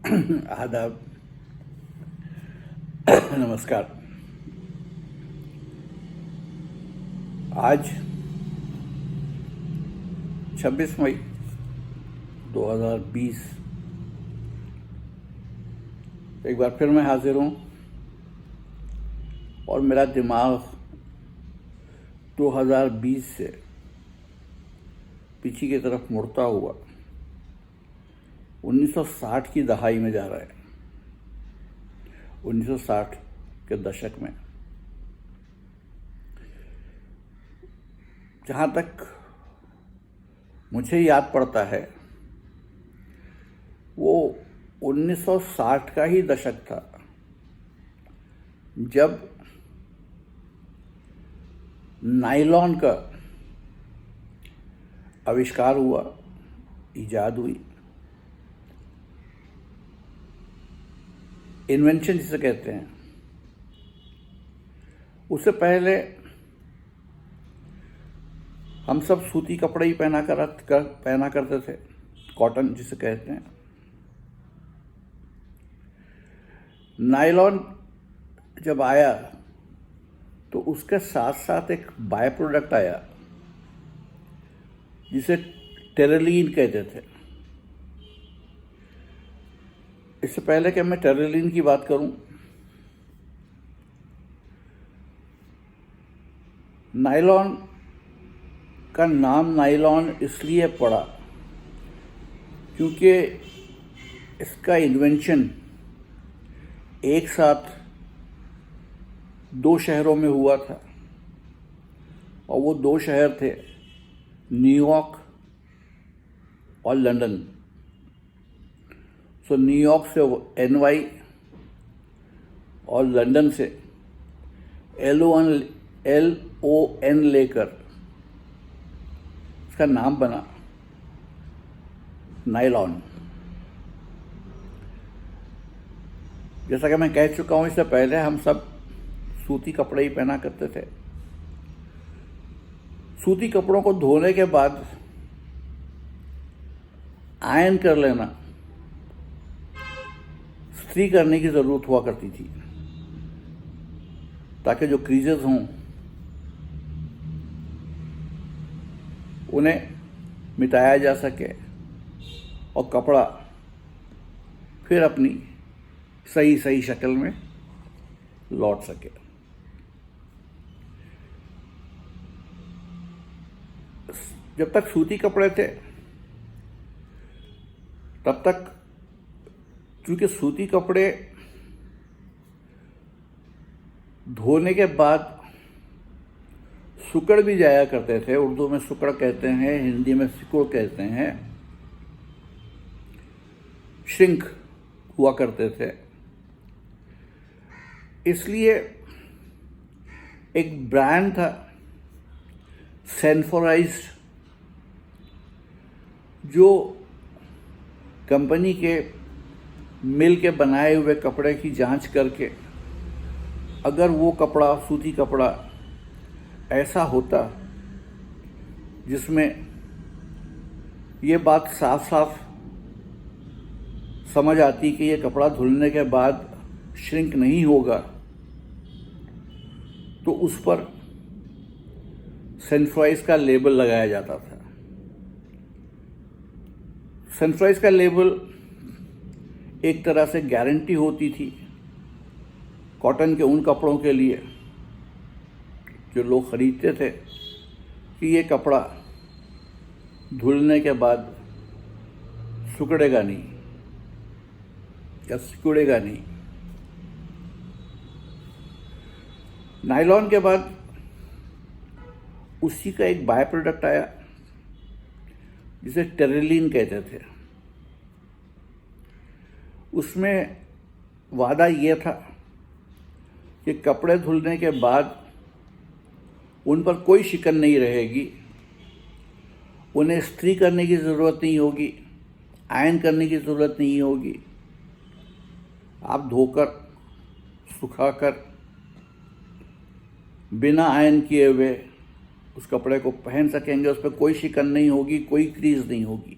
आदाब। नमस्कार। आज 26 मई 2020 एक बार फिर मैं हाजिर हूँ और मेरा दिमाग 2020 से पीछे की तरफ मुड़ता हुआ 1960 की दहाई में जा रहा है। 1960 के दशक में, जहाँ तक मुझे याद पड़ता है वो 1960 का ही दशक था जब नायलॉन का आविष्कार हुआ, इजाद हुई। इन्वेंशन जिसे कहते हैं। उससे पहले हम सब सूती कपड़े ही पहना करते थे, कॉटन जिसे कहते हैं। नायलॉन जब आया तो उसके साथ साथ एक बाय प्रोडक्ट आया जिसे टेरिलीन कहते थे। इससे पहले कि मैं टेरिलीन की बात करूं, नायलॉन का नाम नायलॉन इसलिए पड़ा क्योंकि इसका इन्वेंशन एक साथ 2 शहरों में हुआ था और वो 2 शहर थे न्यूयॉर्क और लंदन। सो न्यूयॉर्क से NY और लंदन से LON लेकर इसका नाम बना नायलॉन। जैसा कि मैं कह चुका हूं, इससे पहले हम सब सूती कपड़े ही पहना करते थे। सूती कपड़ों को धोने के बाद आयरन कर लेना इस्त्री करने की ज़रूरत हुआ करती थी ताकि जो क्रीजेस हों उन्हें मिटाया जा सके और कपड़ा फिर अपनी सही शक्ल में लौट सके। जब तक सूती कपड़े थे तब तक, क्योंकि सूती कपड़े धोने के बाद सुकड़ भी जाया करते थे। उर्दू में सुकड़ कहते हैं, हिंदी में सिकुड़ कहते हैं। श्रिंक हुआ करते थे। इसलिए एक ब्रांड था सेन्फोराइज्ड, जो कंपनी के मिल के बनाए हुए कपड़े की जांच करके अगर वो कपड़ा, सूती कपड़ा ऐसा होता जिसमें ये बात साफ साफ समझ आती कि ये कपड़ा धुलने के बाद श्रिंक नहीं होगा, तो उस पर सेन्फोराइज का लेबल लगाया जाता था। सेन्फोराइज का लेबल एक तरह से गारंटी होती थी कॉटन के उन कपड़ों के लिए जो लोग खरीदते थे कि ये कपड़ा धुलने के बाद सुकड़ेगा नहीं या सिकुड़ेगा नहीं। नायलॉन के बाद उसी का एक बाय प्रोडक्ट आया जिसे टेरिलीन कहते थे। उसमें वादा यह था कि कपड़े धुलने के बाद उन पर कोई शिकन नहीं रहेगी, उन्हें इस्त्री करने की ज़रूरत नहीं होगी, आयरन करने की ज़रूरत नहीं होगी। आप धोकर, सुखाकर, बिना आयरन किए हुए उस कपड़े को पहन सकेंगे। उस पर कोई शिकन नहीं होगी, कोई क्रीज नहीं होगी।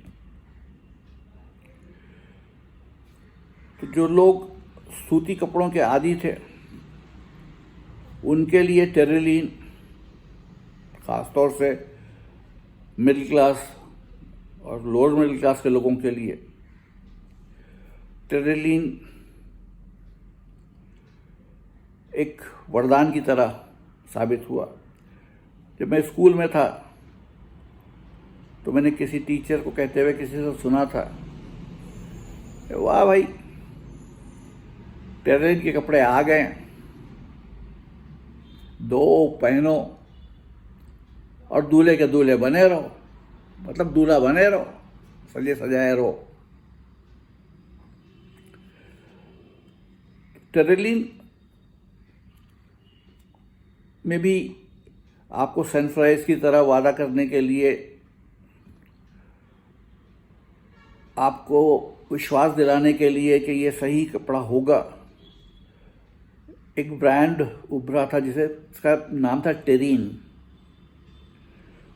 तो जो लोग सूती कपड़ों के आदी थे उनके लिए टेरिलीन, ख़ास तौर से मिडिल क्लास और लोअर मिडिल क्लास के लोगों के लिए टेरिलीन एक वरदान की तरह साबित हुआ। जब मैं स्कूल में था तो मैंने किसी टीचर को कहते हुए किसी से सुना था, वाह भाई, टेरिलीन के कपड़े आ गए, दो पहनो और दूल्हे के दूल्हे बने रहो, मतलब दूल्हा बने रहो, सजे सजाए रहो। टेरिलीन में भी आपको सनफ्राइज की तरह वादा करने के लिए, आपको विश्वास दिलाने के लिए कि ये सही कपड़ा होगा, एक ब्रांड उभरा था जिसका नाम था टेरीन।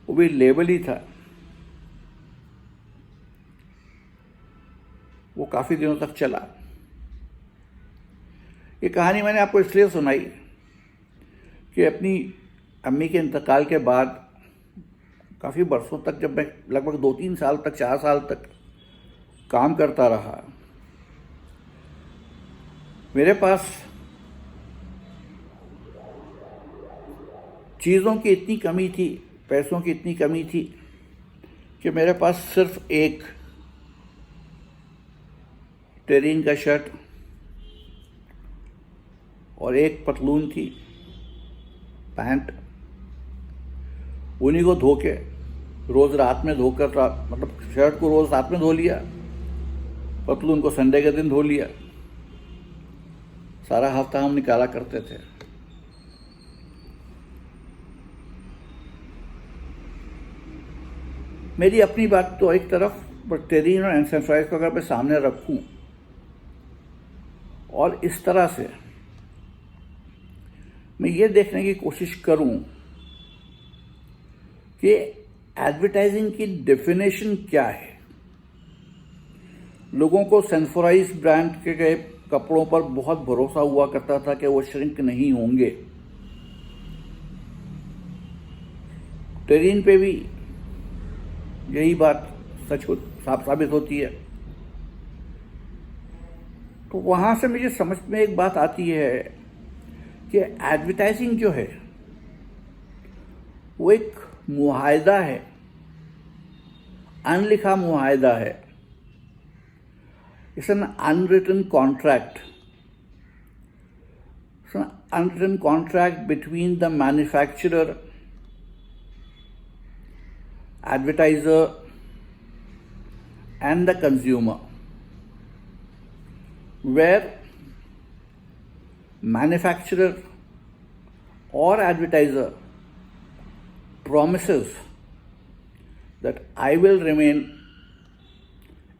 वो भी लेबल ही था। वो काफ़ी दिनों तक चला। ये कहानी मैंने आपको इसलिए सुनाई कि अपनी अम्मी के इंतकाल के बाद काफ़ी बरसों तक, जब मैं लगभग 2-3 साल तक, 4 साल तक काम करता रहा, मेरे पास चीज़ों की इतनी कमी थी, पैसों की इतनी कमी थी कि मेरे पास सिर्फ एक टेरीन का शर्ट और एक पतलून थी, पैंट। उन्हीं को धो के रोज़ रात में धोकर, मतलब शर्ट को रोज़ रात में धो लिया, पतलून को संडे के दिन धो लिया। सारा हफ्ता हम निकाला करते थे। मेरी अपनी बात तो एक तरफ, पर टेरीन और सनफ्राइज को अगर मैं सामने रखूं और इस तरह से मैं ये देखने की कोशिश करूं कि एडवर्टाइजिंग की डेफिनेशन क्या है। लोगों को सनफ्राइज ब्रांड के गए कपड़ों पर बहुत भरोसा हुआ करता था कि वो श्रिंक नहीं होंगे। टेरीन पे भी यही बात साबित होती है। तो वहां से मुझे समझ में एक बात आती है कि एडवर्टाइजिंग जो है वो एक मुआहदा है, अनलिखा मुआहदा है। It's an unwritten contract. It's an unwritten contract between the manufacturer, advertiser and the consumer, where manufacturer or advertiser promises that I will remain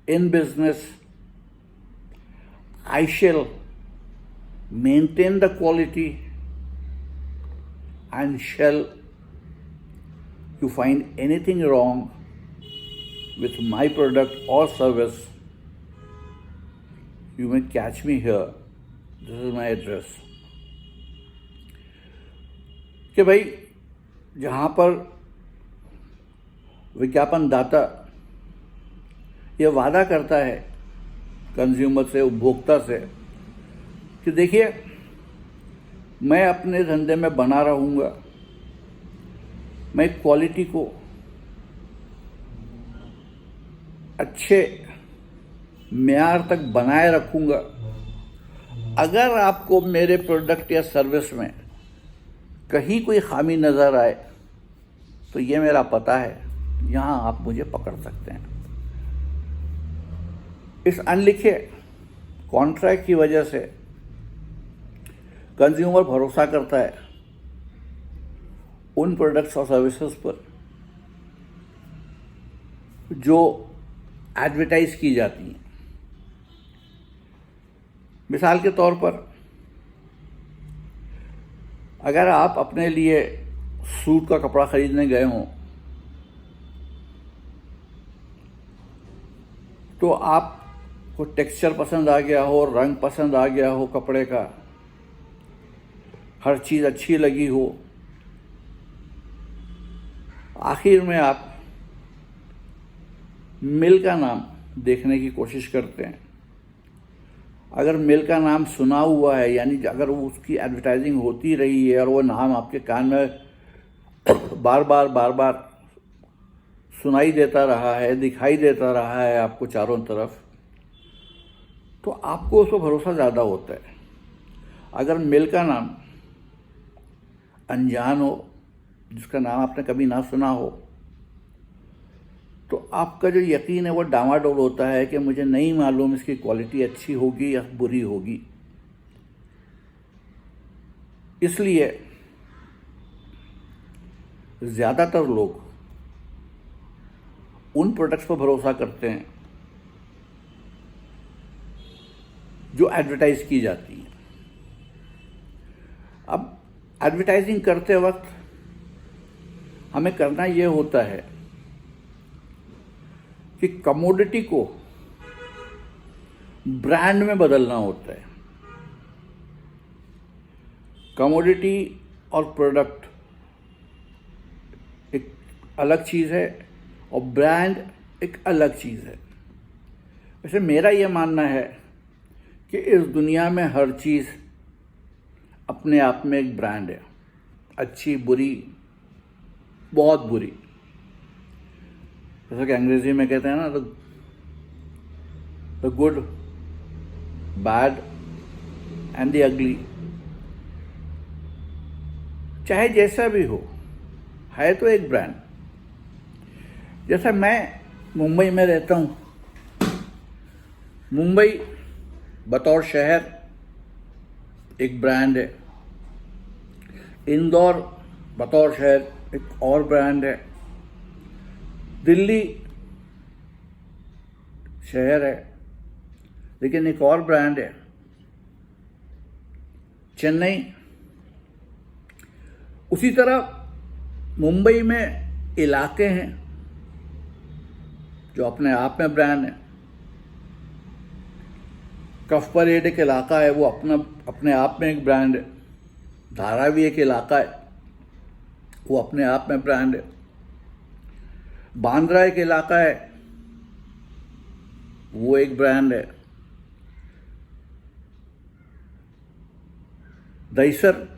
in business, I shall maintain the quality, and shall you find anything wrong with my product or service, you may catch me here. This is my address. कि भाई जहाँ पर विज्ञापन दाता ये वादा करता है कंज्यूमर से, उपभोक्ता से, कि देखिए मैं अपने धंधे में बना रहूँगा, मैं क्वालिटी को अच्छे मेयार तक बनाए रखूँगा। अगर आपको मेरे प्रोडक्ट या सर्विस में कहीं कोई खामी नज़र आए तो ये मेरा पता है, यहाँ आप मुझे पकड़ सकते हैं। इस अनलिखे कॉन्ट्रैक्ट की वजह से कंज्यूमर भरोसा करता है उन प्रोडक्ट्स और सर्विसेज पर जो एडवर्टाइज की जाती हैं। मिसाल के तौर पर अगर आप अपने लिए सूट का कपड़ा खरीदने गए हों तो आप को टेक्सचर पसंद आ गया हो, रंग पसंद आ गया हो कपड़े का, हर चीज़ अच्छी लगी हो, आखिर में आप मिल का नाम देखने की कोशिश करते हैं। अगर मिल का नाम सुना हुआ है, यानी अगर वो उसकी एडवर्टाइजिंग होती रही है और वो नाम आपके कान में बार बार सुनाई देता रहा है, दिखाई देता रहा है आपको चारों तरफ, तो आपको उस पर भरोसा ज़्यादा होता है। अगर मिल का नाम अनजान हो, जिसका नाम आपने कभी ना सुना हो, तो आपका जो यकीन है वो डामाडोल होता है कि मुझे नहीं मालूम इसकी क्वालिटी अच्छी होगी या बुरी होगी। इसलिए ज़्यादातर लोग उन प्रोडक्ट्स पर भरोसा करते हैं जो एडवर्टाइज की जाती हैं। अब एडवर्टाइजिंग करते वक्त हमें करना ये होता है कि कमोडिटी को ब्रांड में बदलना होता है। कमोडिटी और प्रोडक्ट एक अलग चीज़ है और ब्रांड एक अलग चीज़ है। वैसे मेरा ये मानना है कि इस दुनिया में हर चीज़ अपने आप में एक ब्रांड है, अच्छी बुरी, बहुत बुरी। जैसा कि अंग्रेजी में कहते हैं ना, the good, bad and the ugly. चाहे जैसा भी हो, है तो एक ब्रांड। जैसा मैं मुंबई में रहता हूँ, मुंबई बतौर शहर एक ब्रांड है, इंदौर बतौर शहर एक और ब्रांड है, दिल्ली शहर है लेकिन एक और ब्रांड है, चेन्नई। उसी तरह मुंबई में इलाके हैं जो अपने आप में ब्रांड है। कफपरेड एक इलाका है, वो अपने आप में एक ब्रांड है। धारावी एक इलाका है, वो अपने आप में ब्रांड है। बांद्रा एक इलाका है, वो एक ब्रांड है। दहिसर,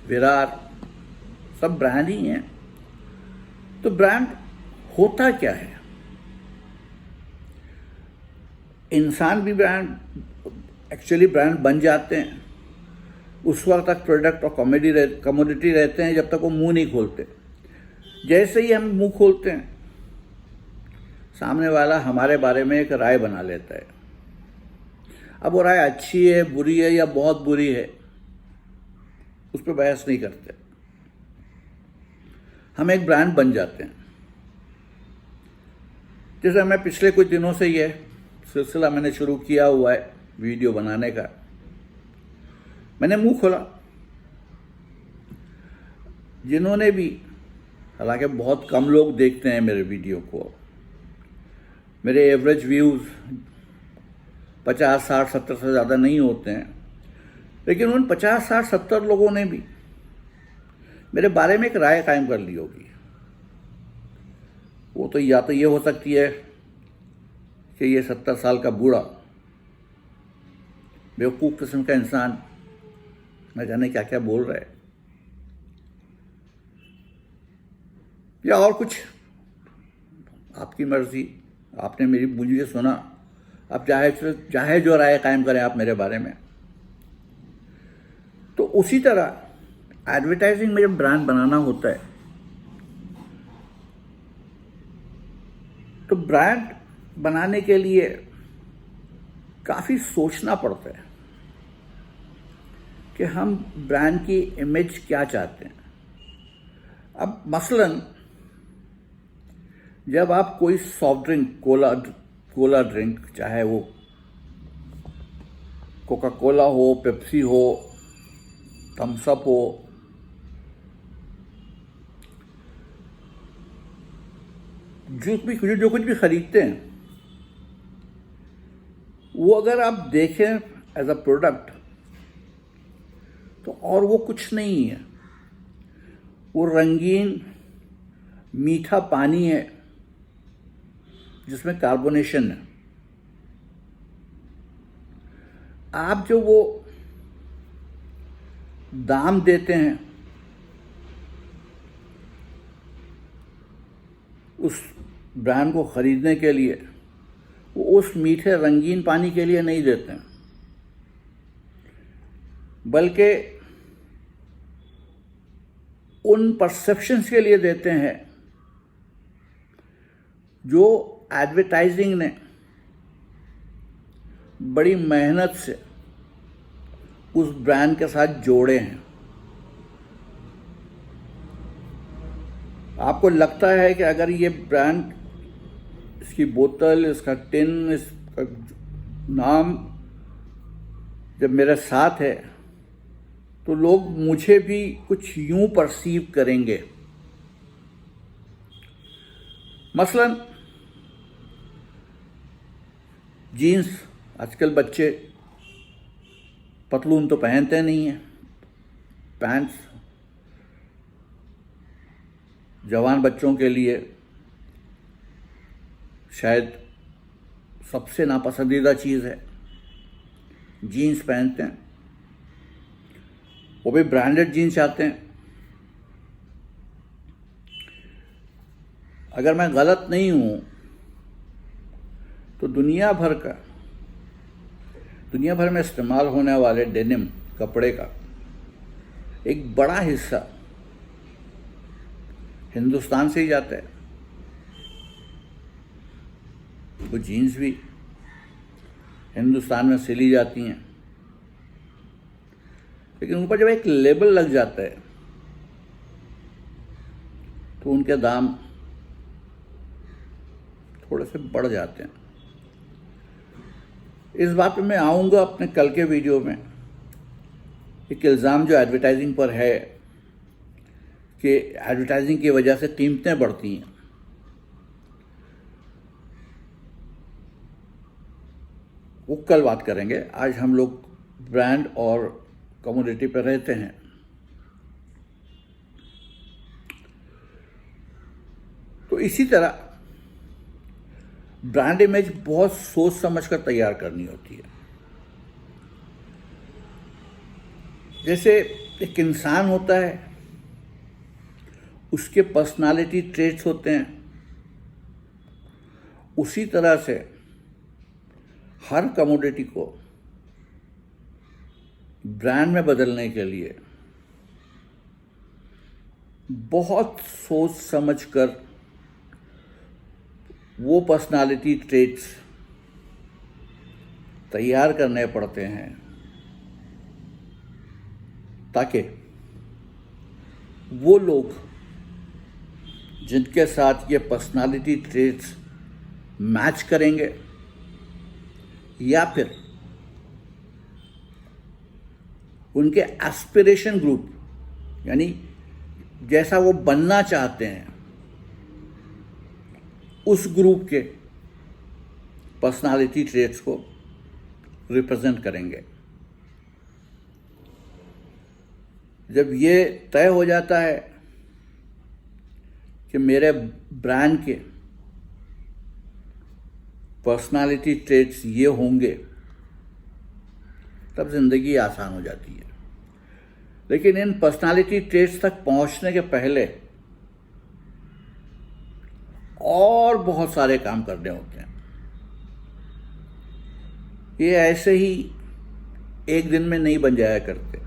विरार, सब ब्रांड ही हैं। तो ब्रांड होता क्या है? इंसान भी एक्चुअली ब्रांड बन जाते हैं उस वक्त तक प्रोडक्ट और कमोडिटी रहते हैं जब तक वो मुंह नहीं खोलते। जैसे ही हम मुंह खोलते हैं, सामने वाला हमारे बारे में एक राय बना लेता है। अब वो राय अच्छी है, बुरी है या बहुत बुरी है, उस पर बहस नहीं करते। हम एक ब्रांड बन जाते हैं। जैसे मैं पिछले कुछ दिनों से ये सिलसिला मैंने शुरू किया हुआ है वीडियो बनाने का। मैंने मुंह खोला, जिन्होंने भी, हालांकि बहुत कम लोग देखते हैं मेरे वीडियो को, मेरे एवरेज व्यूज़ 50, 60, 70 से ज़्यादा नहीं होते हैं, लेकिन उन 50, 60, 70 लोगों ने भी मेरे बारे में एक राय कायम कर ली होगी। वो तो या तो ये हो सकती है कि ये 70 साल का बूढ़ा बेवकूफ़ किस्म का इंसान न जाने क्या क्या बोल रहा है, या और कुछ। आपकी मर्जी, आपने मुझे सुना, आप चाहे जो राय कायम करें आप मेरे बारे में। तो उसी तरह एडवर्टाइजिंग में जब ब्रांड बनाना होता है तो ब्रांड बनाने के लिए काफ़ी सोचना पड़ता है कि हम ब्रांड की इमेज क्या चाहते हैं। अब मसलन जब आप कोई सॉफ्ट ड्रिंक, कोला ड्रिंक, चाहे वो कोका कोला हो, पेप्सी हो, थम्स अप हो, जो कुछ भी खरीदते हैं, वो अगर आप देखें एज अ प्रोडक्ट तो और वो कुछ नहीं है, वो रंगीन मीठा पानी है जिसमें कार्बोनेशन है। आप जो वो दाम देते हैं उस ब्रांड को खरीदने के लिए, वो उस मीठे रंगीन पानी के लिए नहीं देते हैं, बल्कि उन परसेप्शंस के लिए देते हैं जो एडवर्टाइजिंग ने बड़ी मेहनत से उस ब्रांड के साथ जोड़े हैं। आपको लगता है कि अगर ये ब्रांड, इसकी बोतल, इसका टिन, इसका नाम जब मेरे साथ है तो लोग मुझे भी कुछ यूं परसीव करेंगे। मसलन जीन्स, आजकल बच्चे पतलून तो पहनते नहीं हैं, पैंट्स जवान बच्चों के लिए शायद सबसे नापसंदीदा चीज़ है। जीन्स पहनते हैं, वो भी ब्रांडेड जीन्स चाहते हैं। अगर मैं गलत नहीं हूं तो दुनिया भर में इस्तेमाल होने वाले डेनिम कपड़े का एक बड़ा हिस्सा हिंदुस्तान से ही जाता है। वो जीन्स भी हिंदुस्तान में सिली जाती हैं, लेकिन उन पर जब एक लेबल लग जाता है तो उनके दाम थोड़े से बढ़ जाते हैं। इस बात पे मैं आऊँगा अपने कल के वीडियो में। एक इल्ज़ाम जो एडवर्टाइजिंग पर है कि एडवर्टाइजिंग की वजह से कीमतें बढ़ती हैं, वो कल बात करेंगे। आज हम लोग ब्रांड और कमोडिटी पर रहते हैं। तो इसी तरह ब्रांड इमेज बहुत सोच समझ कर तैयार करनी होती है। जैसे एक इंसान होता है, उसके पर्सनालिटी ट्रेट्स होते हैं, उसी तरह से हर कमोडिटी को ब्रांड में बदलने के लिए बहुत सोच समझ कर वो पर्सनालिटी ट्रेट्स तैयार करने पड़ते हैं ताकि वो लोग जिनके साथ ये पर्सनालिटी ट्रेट्स मैच करेंगे या फिर उनके एस्पिरेशन ग्रुप, यानी जैसा वो बनना चाहते हैं, उस ग्रुप के पर्सनालिटी ट्रेट्स को रिप्रेजेंट करेंगे। जब ये तय हो जाता है कि मेरे ब्रांड के पर्सनालिटी ट्रेट्स ये होंगे, तब जिंदगी आसान हो जाती है। लेकिन इन पर्सनालिटी ट्रेट्स तक पहुंचने के पहले और बहुत सारे काम करने होते हैं। ये ऐसे ही एक दिन में नहीं बन जाया करते।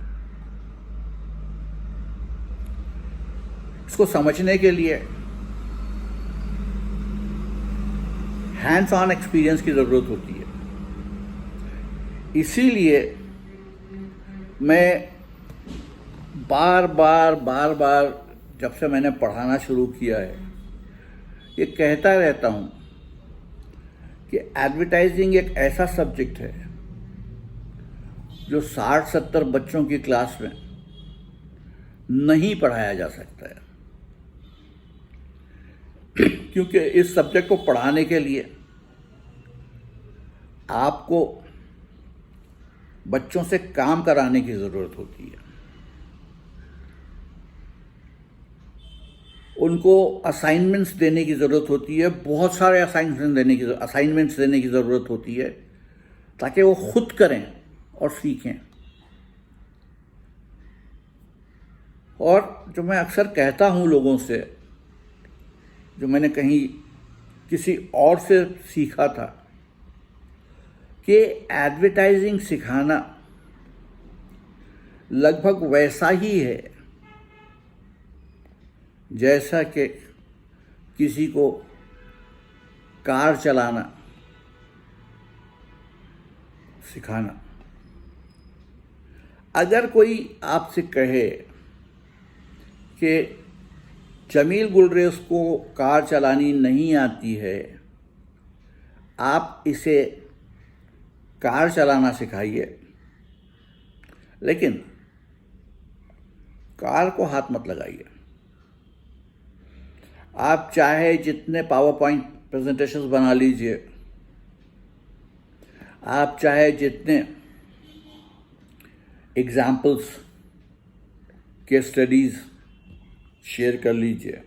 इसको समझने के लिए हैंड्स ऑन एक्सपीरियंस की ज़रूरत होती है। इसीलिए मैं बार बार जब से मैंने पढ़ाना शुरू किया है, ये कहता रहता हूँ कि एडवर्टाइजिंग एक ऐसा सब्जेक्ट है जो 60-70 बच्चों की क्लास में नहीं पढ़ाया जा सकता है। क्योंकि इस सब्जेक्ट को पढ़ाने के लिए आपको बच्चों से काम कराने की ज़रूरत होती है, उनको असाइनमेंट्स देने की ज़रूरत होती है, बहुत सारे असाइनमेंट्स देने की ज़रूरत होती है ताकि वो खुद करें और सीखें। और जो मैं अक्सर कहता हूँ लोगों से, जो मैंने कहीं किसी और से सीखा था, कि एडवर्टाइजिंग सिखाना लगभग वैसा ही है जैसा कि किसी को कार चलाना सिखाना। अगर कोई आपसे कहे कि जमील गुलरेज को कार चलानी नहीं आती है, आप इसे कार चलाना सिखाइए, लेकिन कार को हाथ मत लगाइए। आप चाहे जितने पावर पॉइंट प्रेजेंटेशंस बना लीजिए, आप चाहे जितने एग्जाम्पल्स के स्टडीज़ शेयर कर लीजिए,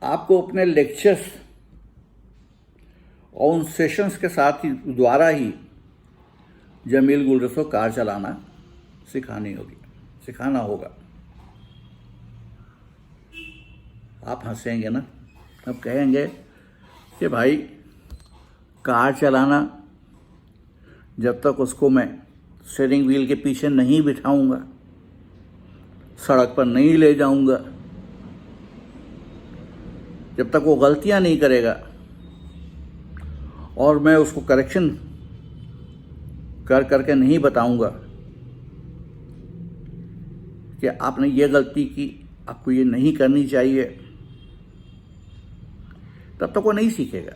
आपको अपने लेक्चर्स और उन सेशंस के साथ ही द्वारा ही जमील गुलरेज को कार चलाना सिखाना होगा। आप हंसेंगे ना, अब कहेंगे कि भाई कार चलाना, जब तक उसको मैं स्टीयरिंग व्हील के पीछे नहीं बिठाऊंगा, सड़क पर नहीं ले जाऊंगा, जब तक वो गलतियां नहीं करेगा और मैं उसको करेक्शन करके नहीं बताऊंगा कि आपने ये गलती की, आपको ये नहीं करनी चाहिए, तब तक वो नहीं सीखेगा।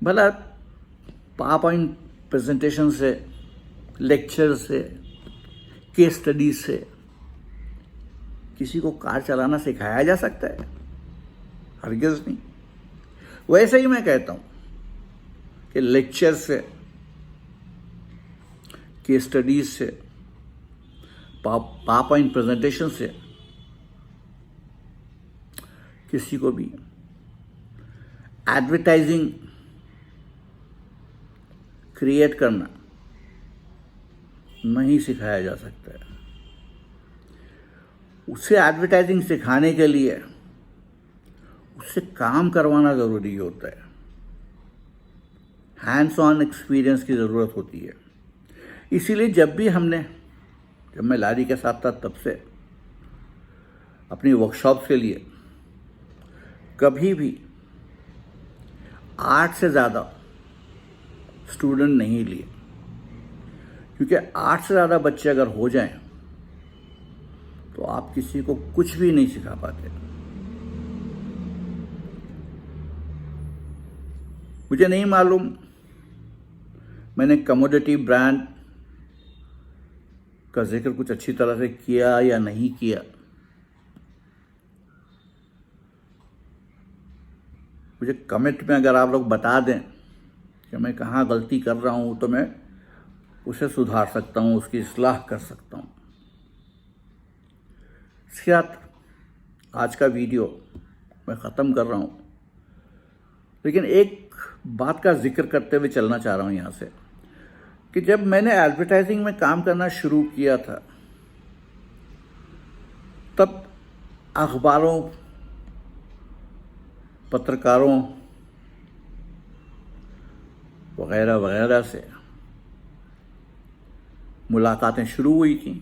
भला पावर पॉइंट प्रेजेंटेशन से, लेक्चर से, केस स्टडीज से किसी को कार चलाना सिखाया जा सकता है? हरगिज़ नहीं। वैसे ही मैं कहता हूँ कि लेक्चर से, केस स्टडीज से, पावर पॉइंट प्रेजेंटेशन से किसी को भी एडवर्टाइजिंग क्रिएट करना नहीं सिखाया जा सकता है। उसे एडवर्टाइजिंग सिखाने के लिए उससे काम करवाना ज़रूरी होता है, हैंड्स ऑन एक्सपीरियंस की ज़रूरत होती है। इसीलिए जब मैं लारी के साथ था, तब से अपनी वर्कशॉप के लिए कभी भी 8 से ज़्यादा स्टूडेंट नहीं लिए, क्योंकि 8 से ज़्यादा बच्चे अगर हो जाएं तो आप किसी को कुछ भी नहीं सिखा पाते। मुझे नहीं मालूम मैंने कमोडिटी ब्रांड का जिक्र कुछ अच्छी तरह से किया या नहीं किया। मुझे कमेंट में अगर आप लोग बता दें कि मैं कहाँ गलती कर रहा हूँ, तो मैं उसे सुधार सकता हूँ, उसकी इस्लाह कर सकता हूँ। इसके साथ आज का वीडियो मैं ख़त्म कर रहा हूँ, लेकिन एक बात का जिक्र करते हुए चलना चाह रहा हूँ यहाँ से, कि जब मैंने एडवर्टाइजिंग में काम करना शुरू किया था, तब अखबारों, पत्रकारों वगैरह वगैरह से मुलाकातें शुरू हुई थी।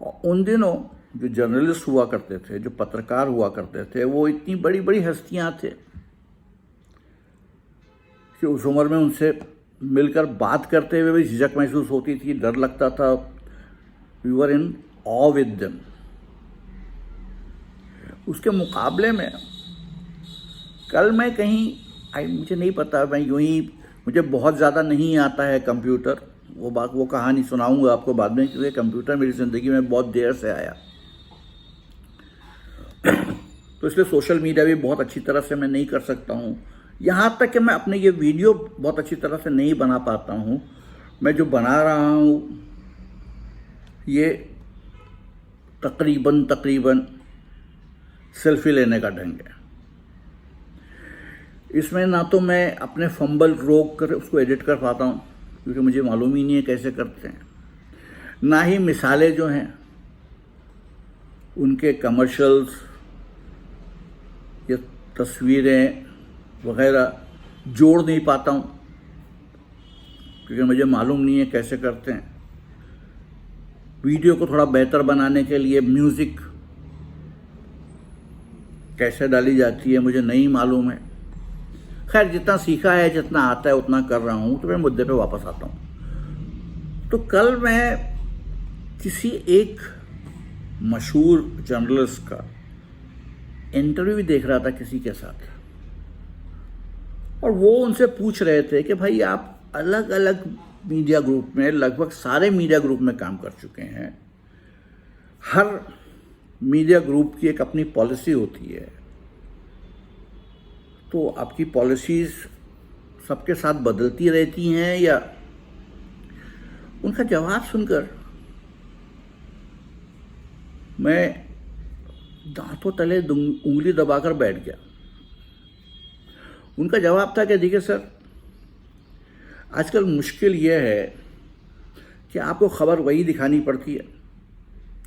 और उन दिनों जो जर्नलिस्ट हुआ करते थे, जो पत्रकार हुआ करते थे, वो इतनी बड़ी बड़ी हस्तियां थे कि उस उम्र में उनसे मिलकर बात करते हुए भी झिझक महसूस होती थी, डर लगता था। We were in awe with them. उसके मुकाबले में कल मैं कहीं, मुझे नहीं पता, मैं यूं ही, मुझे बहुत ज़्यादा नहीं आता है कंप्यूटर, वो कहानी सुनाऊंगा आपको बाद में, क्योंकि कंप्यूटर मेरी ज़िंदगी में बहुत देर से आया। तो इसलिए सोशल मीडिया भी बहुत अच्छी तरह से मैं नहीं कर सकता हूँ, यहाँ तक कि मैं अपने ये वीडियो बहुत अच्छी तरह से नहीं बना पाता हूँ। मैं जो बना रहा हूँ ये तकरीबन सेल्फी लेने का ढंग है। इसमें ना तो मैं अपने फंबल रोक कर उसको एडिट कर पाता हूँ, क्योंकि मुझे मालूम ही नहीं है कैसे करते हैं, ना ही मिसालें जो हैं उनके कमर्शियल्स या तस्वीरें वगैरह जोड़ नहीं पाता हूँ, क्योंकि मुझे मालूम नहीं है कैसे करते हैं। वीडियो को थोड़ा बेहतर बनाने के लिए म्यूज़िक कैसे डाली जाती है मुझे नहीं मालूम है। खैर, जितना सीखा है, जितना आता है उतना कर रहा हूँ। तो मैं मुद्दे पे वापस आता हूँ। तो कल मैं किसी एक मशहूर जर्नलिस्ट का इंटरव्यू देख रहा था किसी के साथ, और वो उनसे पूछ रहे थे कि भाई आप अलग अलग मीडिया ग्रुप में, लगभग सारे मीडिया ग्रुप में काम कर चुके हैं, हर मीडिया ग्रुप की एक अपनी पॉलिसी होती है, तो आपकी पॉलिसीज सबके साथ बदलती रहती हैं या? उनका जवाब सुनकर मैं दांतों तले उंगली दबाकर बैठ गया। उनका जवाब था कि देखिए सर, आजकल मुश्किल यह है कि आपको खबर वही दिखानी पड़ती है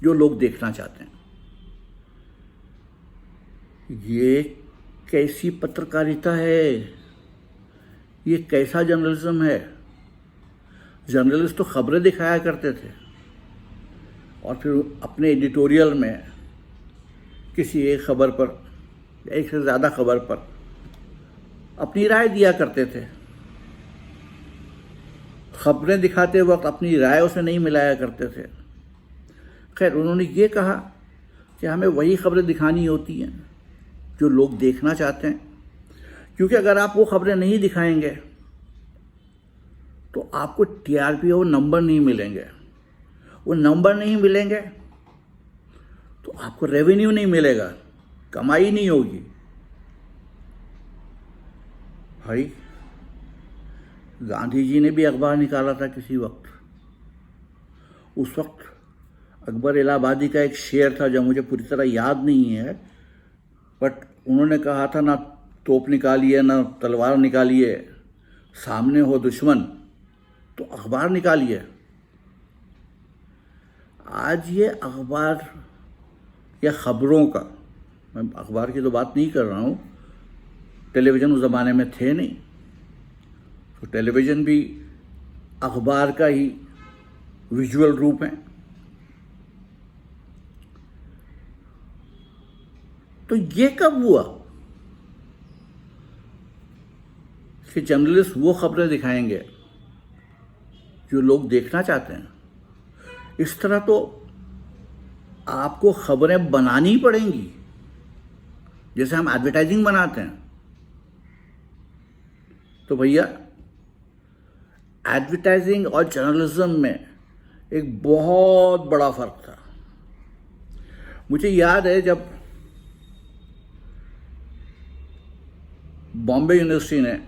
जो लोग देखना चाहते हैं। ये कैसी पत्रकारिता है? ये कैसा जर्नलिज्म है? जर्नलिस्ट तो खबरें दिखाया करते थे और फिर अपने एडिटोरियल में किसी एक खबर पर, एक से ज़्यादा खबर पर अपनी राय दिया करते थे। खबरें दिखाते वक्त अपनी राय उसे नहीं मिलाया करते थे। खैर, उन्होंने ये कहा कि हमें वही खबरें दिखानी होती हैं जो लोग देखना चाहते हैं, क्योंकि अगर आप वो खबरें नहीं दिखाएंगे तो आपको टीआरपी और नंबर नहीं मिलेंगे। वो नंबर नहीं मिलेंगे तो आपको रेवेन्यू नहीं मिलेगा, कमाई नहीं होगी। भाई, गांधी जी ने भी अखबार निकाला था किसी वक्त। उस वक्त अकबर इलाहाबादी का एक शेर था जो मुझे पूरी तरह याद नहीं है, बट उन्होंने कहा था, ना तोप निकालिए ना तलवार निकालिए, सामने हो दुश्मन तो अखबार निकालिए। आज ये अखबार या खबरों का, मैं अखबार की तो बात नहीं कर रहा हूँ, टेलीविज़न उस ज़माने में थे नहीं, तो टेलीविज़न भी अखबार का ही विजुअल रूप है। तो ये कब हुआ कि जर्नलिस्ट वो खबरें दिखाएंगे जो लोग देखना चाहते हैं? इस तरह तो आपको खबरें बनानी पड़ेंगी, जैसे हम एडवर्टाइजिंग बनाते हैं। तो भैया, एडवर्टाइजिंग और जर्नलिज्म में एक बहुत बड़ा फर्क था। मुझे याद है जब बॉम्बे यूनिवर्सिटी ने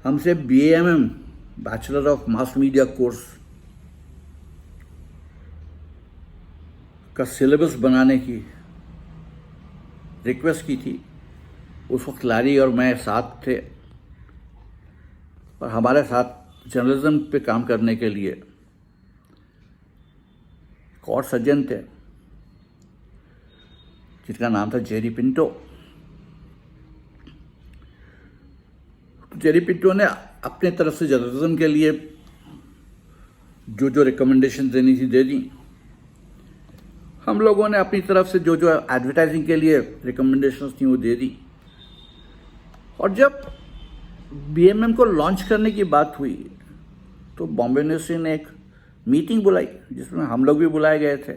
हमसे BAMM, bachelor of mass media course का सिलेबस बनाने की रिक्वेस्ट की थी। उस वक्त लारी और मैं साथ थे, और हमारे साथ जर्नलिज्म पे काम करने के लिए एक और सज्जन थे जिसका नाम था जेरी पिंटो। जेरी पिंटो ने अपने तरफ से जर्नलिज्म के लिए जो जो रिकमेंडेशन देनी थी दे दी। हम लोगों ने अपनी तरफ से जो जो एडवर्टाइजिंग के लिए रिकमेंडेशंस थी वो दे दी। और जब BAMM को लॉन्च करने की बात हुई तो बॉम्बे यूनिवर्सिटी ने एक मीटिंग बुलाई, जिसमें हम लोग भी बुलाए गए थे,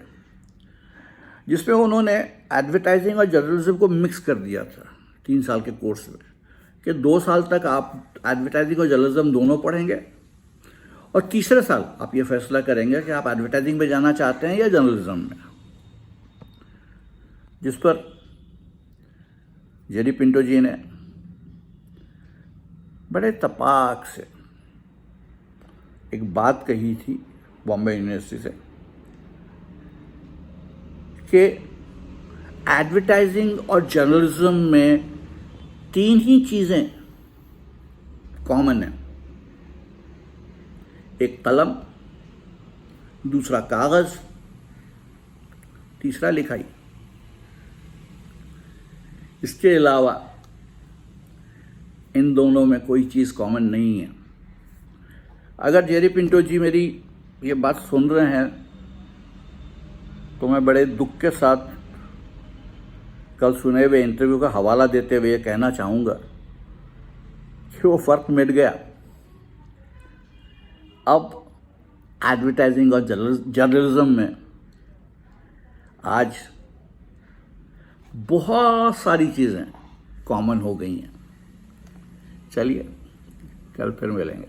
जिसमें उन्होंने एडवर्टाइजिंग और जर्नलिज्म को मिक्स कर दिया था 3 साल के कोर्स में, कि 2 साल तक आप एडवर्टाइजिंग और जर्नलिज्म दोनों पढ़ेंगे, और तीसरे साल आप ये फैसला करेंगे कि आप एडवर्टाइजिंग में जाना चाहते हैं या जर्नलिज्म में। जिस पर जेरी पिंटो जी ने बड़े तपाक से एक बात कही थी बॉम्बे यूनिवर्सिटी से कि एडवर्टाइजिंग और जर्नलिज्म में 3 ही चीज़ें कॉमन हैं। एक कलम, दूसरा कागज़, तीसरा लिखाई। इसके अलावा इन दोनों में कोई चीज़ कॉमन नहीं है। अगर जेरी पिंटो जी मेरी ये बात सुन रहे हैं तो मैं बड़े दुख के साथ कल सुने हुए इंटरव्यू का हवाला देते हुए ये कहना चाहूँगा कि वो फ़र्क मिट गया। अब एडवर्टाइजिंग और जर्नलिज्म में आज बहुत सारी चीज़ें कॉमन हो गई हैं। चलिए कल फिर मिलेंगे।